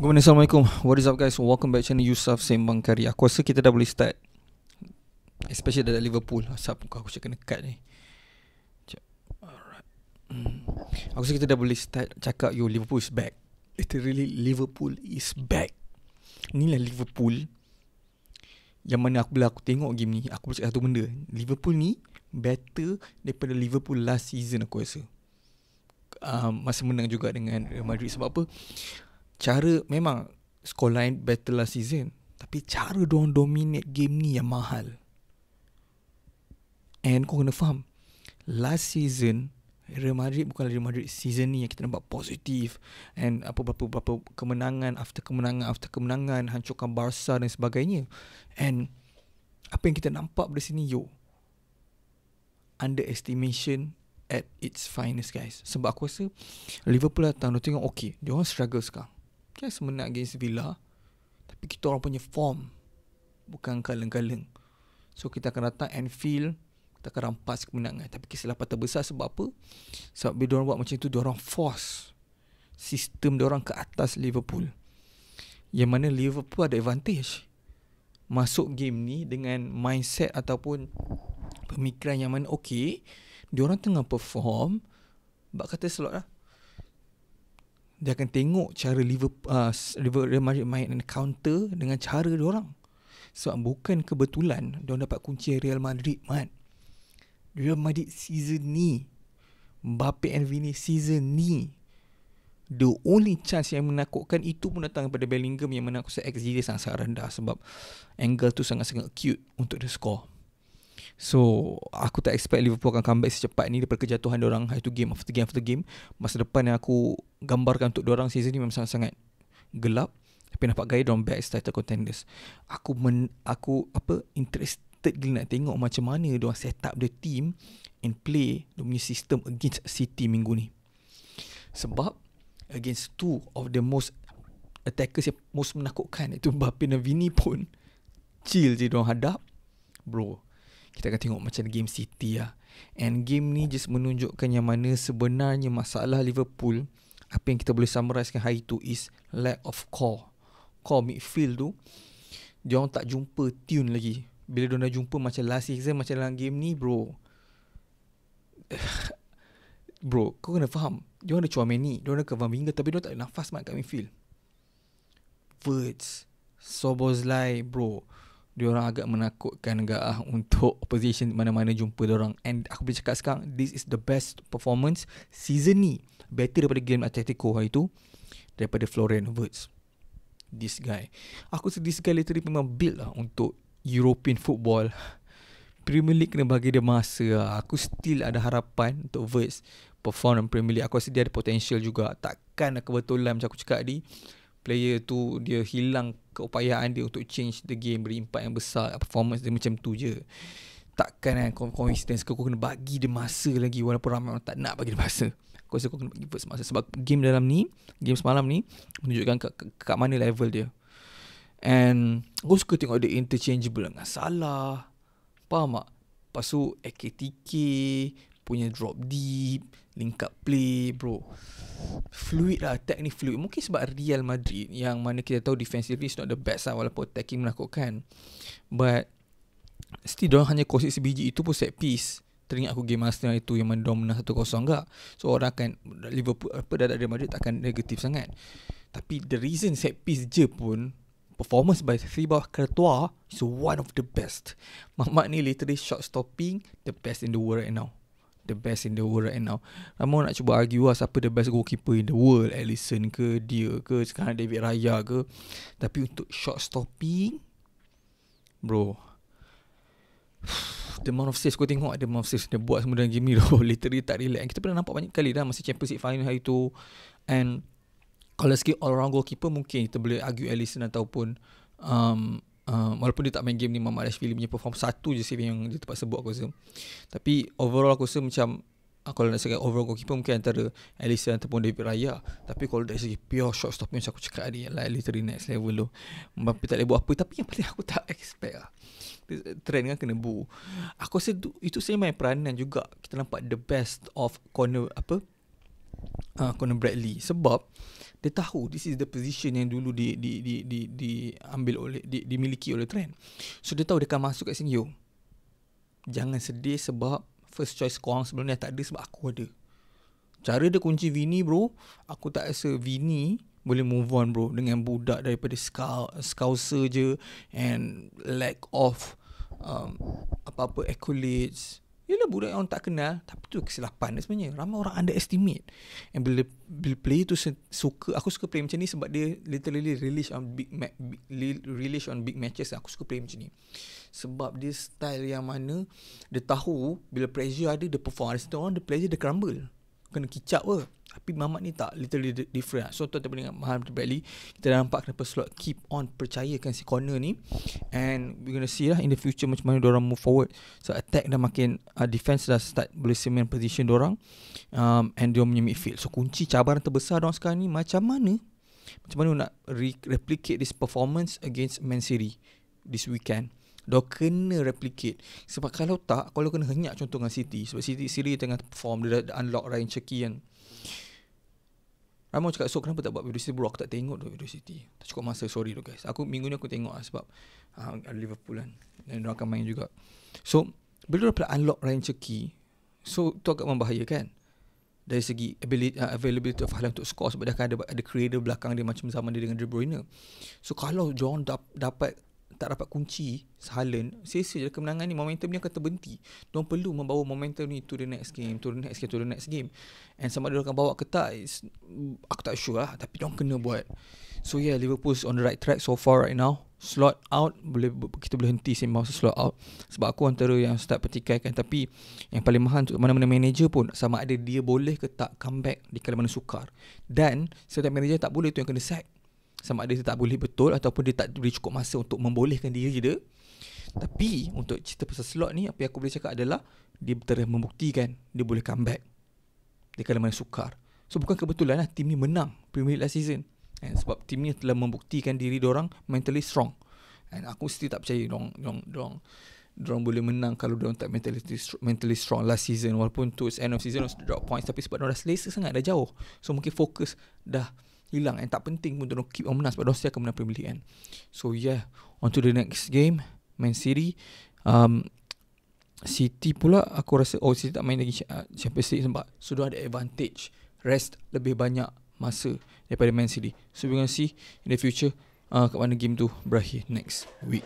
Assalamualaikum. What is up guys? Welcome back channel Yusuf Sembang Kari. Aku rasa kita dah boleh start, especially dari Liverpool. Asap muka aku cakap kena cut ni. Alright. Aku rasa kita dah boleh start cakap Liverpool is back. Literally Liverpool is back. Inilah Liverpool yang mana bila aku tengok game ni, aku boleh cakap satu benda. Liverpool ni better daripada Liverpool last season aku rasa. Masa menang juga dengan Real Madrid. Sebab apa? Cara memang scoreline better last season, tapi cara diorang dominate game ni yang mahal. And kau kena faham, last season Real Madrid bukan Real Madrid season ni yang kita nampak positif and berapa kemenangan after kemenangan, hancurkan Barca dan sebagainya. And apa yang kita nampak dari sini underestimation at its finest guys. Sebab aku rasa Liverpool datang, dia tengok okay, diorang struggle sekarang. Okay, semenang against Villa, tapi kita orang punya form bukan kaleng-kaleng. So kita akan datang Anfield, kita akan rampas kemenangan. Tapi kesilapan terbesar sebab apa? Sebab bila diorang buat macam tu, diorang force sistem diorang ke atas Liverpool, yang mana Liverpool ada advantage masuk game ni dengan mindset ataupun pemikiran yang mana okay, diorang tengah perform, bak kata slot lah, dia akan tengok cara Real Madrid main and counter dengan cara diorang. Sebab bukan kebetulan diorang dapat kunci Real Madrid, man. Real Madrid season ni, Mbappe and Vini season ni, the only chance yang menakutkan itu pun datang daripada Bellingham, yang mana aku rasa XG dia sangat rendah sebab angle tu sangat-sangat cute untuk dia score. So aku tak expect Liverpool akan comeback secepat ni daripada kejatuhan diorang itu game after game. Masa depan yang aku gambarkan untuk diorang season ni memang sangat-sangat gelap, tapi nampak gaya diorang back title contenders. Aku interested gila nak tengok macam mana diorang set up the team and play dia punya system against City minggu ni. Sebab against two of the most attackers yang most menakutkan, itu Mbappe dan Vini pun chill je diorang hadap. Bro, kita akan tengok macam game City lah. And game ni just menunjukkan yang mana sebenarnya masalah Liverpool, apa yang kita boleh summarizekan hari tu is lack of core midfield tu. Diorang tak jumpa tune lagi. Bila diorang dah jumpa macam last season, macam dalam game ni bro, kau kena faham, diorang ada Chouameni, diorang ada Camavinga, tapi diorang tak ada nafas kat midfield. Wirtz, Szoboszlai bro, diorang agak menakutkan untuk opposition mana-mana jumpa diorang. And aku boleh cakap sekarang, this is the best performance season ni, better daripada game Atletico hari tu, daripada Florian Wirtz. This guy, aku rasa this guy literally memang build lah untuk European football. Premier League kena bagi dia masa lah. Aku still ada harapan untuk Wirtz perform dalam Premier League. Aku rasa dia ada potential juga. Takkan kebetulan macam aku cakap tadi, player tu dia hilang keupayaan dia untuk change the game, beri impact yang besar, performance dia macam tu je. Takkan coincidence kau kena bagi dia masa lagi, walaupun ramai orang tak nak bagi dia masa. Aku rasa kau kena bagi Wirtz masa, sebab game semalam ni menunjukkan kat mana level dia. And aku suka tengok dia interchangeable dengan Salah, faham tak? Lepas tu AKTK punya drop deep, link up play bro, fluid lah, attack ni fluid. Mungkin sebab Real Madrid yang mana kita tahu defensively is not the best lah, walaupun attacking menakutkan, but still diorang hanya kongsi sebiji, itu pun set piece. Teringat aku game Arsenal itu yang mana diorang menang 1-0 enggak. So orang akan Liverpool dah Real Madrid takkan negatif sangat. Tapi the reason set piece je pun, performance by Thibaut Courtois is one of the best. Mamat ni literally shot stopping the best in the world right now. Ramai nak cuba argue lah siapa the best goalkeeper in the world, Alisson ke, dia ke, sekarang David Raya ke. Tapi untuk shot stopping bro, the amount of saves, kau tengok the amount of saves dia buat semua dalam game ni literally tak relax. Kita pernah nampak banyak kali dah masa Championship final hari tu. And kalau sikit all round goalkeeper, mungkin kita boleh argue Alisson ataupun walaupun dia tak main game ni, Mamadashvili punya perform satu je save yang dia terpaksa buat aku rasa. Tapi overall aku rasa macam kalau nak cakap overall goalkeeper, mungkin antara Alisson ataupun David Raya. Tapi kalau dari segi pure shot stopping macam aku cakap tadi, literally next level tu. Mbappe tak boleh buat apa. Tapi yang paling aku tak expect lah, trend kan kena bu. Aku rasa itu saya main peranan juga. Kita nampak the best of Conor Bradley. Sebab Dia tahu this is the position yang dulu diambil oleh dimiliki oleh Trent. So dia tahu dia akan masuk kat sini. Yo, jangan sedih sebab first choice korang sebelum ni tak ada, sebab aku ada. Cara dia kunci Vini bro, aku tak rasa Vini boleh move on bro dengan budak daripada Scouser je and lack of apa-apa accolades. Yelah, budak yang orang tak kenal, tapi tu kesilapan dia sebenarnya. Ramai orang underestimate. And bila player tu suka, aku suka play macam ni sebab dia literally release on big matches. Aku suka play macam ni sebab dia style yang mana dia tahu bila pressure ada dia perform. Ada satu orang dia pressure dia crumble, kena kicap ke. Tapi Mamat ni tak, literally different. So tu ataupun dengan Muhammad Bradley, kita dah nampak kenapa Slot keep on percayakan si corner ni. And we're gonna see lah in the future macam mana diorang move forward. So attack dah makin, defense dah start boleh cement position diorang, and diorang punya midfield. So kunci cabaran terbesar diorang sekarang ni macam mana nak replicate this performance against Man City this weekend. Diorang kena replicate. Sebab kalau tak, kalau kena henyak contoh dengan City, sebab City tengah perform, dia dah unlock Ryan Cherky kan. Ramai cakap, so kenapa tak buat video City bro? Aku tak tengok tu video City, tak cukup masa, sorry tu guys. Aku minggu ni aku tengok lah sebab Liverpool kan, dan diorang akan main juga. So bila diorang pula unlock Ryan Cherky, so tu agak membahayakan dari segi availability of Haaland untuk score, sebab dia akan ada creator belakang dia macam zaman dia dengan De Bruyne. So kalau diorang tak dapat kunci Haaland, sia-sia je kemenangan ni, momentum ni akan terhenti. Diorang perlu membawa momentum ni to the next game. And sama ada diorang akan bawa ke tak, aku tak sure lah, tapi diorang kena buat. So yeah, Liverpool's on the right track so far right now. Slot out, kita boleh henti sembang Slot out, sebab aku antara yang start pertikaikan. Tapi yang paling mahal untuk mana-mana manager pun, sama ada dia boleh ke tak comeback di kala mana sukar. Dan setiap manager tak boleh, tu yang kena sack. Sama ada dia tak boleh betul ataupun dia tak beri cukup masa untuk membolehkan diri dia. Tapi untuk cerita pasal Slot ni, apa yang aku boleh cakap adalah dia telah membuktikan dia boleh comeback di kala mana sukar. So bukan kebetulan lah tim ni menang Premier League last season, sebab tim ni telah membuktikan diri diorang mentally strong. And aku still tak percaya diorang boleh menang kalau diorang tak mentally strong last season. Walaupun tu end of season drop points, tapi sebab diorang dah selesa sangat, dah jauh. So mungkin fokus dah hilang, and tak penting pun diorang keep on menang sebab diorang still akan menang Premier League kan. So yeah, on to the next game, Man City. City pula aku rasa City tak main lagi Champions League sebab sudah ada advantage, rest lebih banyak masa daripada Man City. So we're gonna see in the future kat mana game tu berakhir next week.